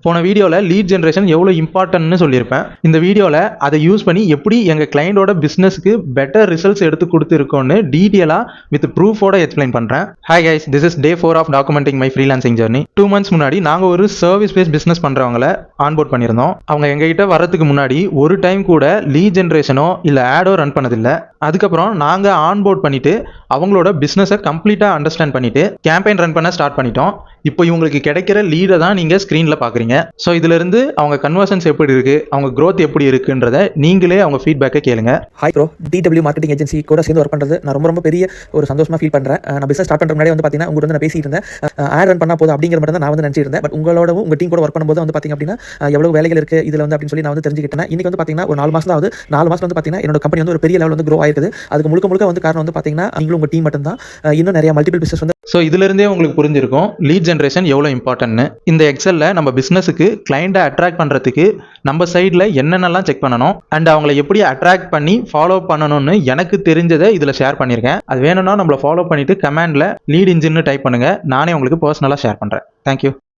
போன வீடியோவில் lead generation எவ்வளோ இம்பார்ட்டன்ட்னு சொல்லியிருப்பேன். இந்த வீடியோவில் அதை யூஸ் பண்ணி எப்படி எங்கள் கிளைண்டோட பிஸ்னஸ்க்கு பெட்டர் ரிசல்ட்ஸ் எடுத்து கொடுத்துருக்கோன்னு டீட்டெயிலாக வித் ப்ரூஃபோட எக்ஸ்பிளைன் பண்ணுறேன். Hi guys, this is Day 4 of documenting my freelancing journey. 2 months முன்னாடி நாங்கள் ஒரு சர்வீஸ் பேஸ்ட் பிஸ்னஸ் பண்ணுறவங்கள ஆன்போர்ட் பண்ணியிருந்தோம். அவங்க எங்ககிட்ட வரதுக்கு முன்னாடி ஒரு டைம் கூட லீட் ஜென்ரேஷனோ இல்லை ஆடோ ரன் பண்ணதில்லை. அதுக்கப்புறம் நாங்கள் ஆன்போர்ட் பண்ணிவிட்டு அவங்களோட பிஸ்னஸை கம்ப்ளீட்டாக அண்டர்ஸ்டாண்ட் பண்ணிவிட்டு கேம்பெயின் ரன் பண்ண ஸ்டார்ட் பண்ணிட்டோம். இப்போ இவங்களுக்கு கிடைக்கிற லீடை தான் நீங்கள் ஸ்க்ரீனில் பார்க்குறீங்க. ஸோ இதிலிருந்து அவங்க கன்வர்ஷன்ஸ் எப்படி இருக்குது, அவங்க க்ரோத் எப்படி இருக்குன்றத நீங்களே அவங்க ஃபீட்பேக்கை கேளுங்க. Hi bro, DW marketing agency கூட சேர்ந்து ஒர்க் பண்ணுறது நான் ரொம்ப பெரிய ஒரு சந்தோஷமாக ஃபீல் பண்ணுறேன். நான் பிஸ்னஸ் ஸ்டார்ட் பண்ணுற முன்னாடி பார்த்தீங்கன்னா உங்கள்கிட்ட வந்து நான் பேசிட்டு இருந்தேன். ஆட் ரன் பண்ணால் போதும் அப்படிங்கிற மாதிரி தான் நான் நினச்சிருந்தேன். பட் உங்களோட உங்கள் டீம் கூட ஒர்க் பண்ணும்போது பார்த்தீங்க அப்படின்னா எவ்வளோ வேலைகள் இருக்குது இதில் அப்படின்னு சொல்லி நான் தெரிஞ்சுக்கிட்டேன். இன்னைக்கு பார்த்தீங்கன்னா ஒரு 4 மாதம் ஆகுது. 4 மாதம் பார்த்தீங்கன்னா என்னோட கம்பெனி ஒரு பெரிய லெவல் க்ரோ ஆயிருக்குது. அதுக்கு முழுக்க காரணம் பார்த்தீங்கன்னா நீங்களும் உங்கள் டீம் மட்டும் தான். இன்னும் நிறைய மல்டிபிள் பிஸ்னஸ் ஸோ இதிலிருந்தே உங்களுக்கு புரிஞ்சிருக்கும் லீட் ஜென்ரேஷன் எவ்வளோ இம்பார்ட்டன்ட்னு. இந்த எக்ஸலில் நம்ம பிஸ்னஸுக்கு கிளைண்ட்டை அட்ராக்ட் பண்ணுறதுக்கு நம்ம சைடில் என்னென்னலாம் செக் பண்ணணும் அண்ட் அவங்கள எப்படி அட்ராக்ட் பண்ணி ஃபாலோ பண்ணணும்னு எனக்கு தெரிஞ்சதை இதில் ஷேர் பண்ணியிருக்கேன். அது வேணும்னா நம்மளை ஃபாலோ பண்ணிவிட்டு கமெண்டில் லீட் இன்ஜின்னு டைப் பண்ணுங்கள். நானே உங்களுக்கு பர்சனலாக ஷேர் பண்ணுறேன். தேங்க்யூ.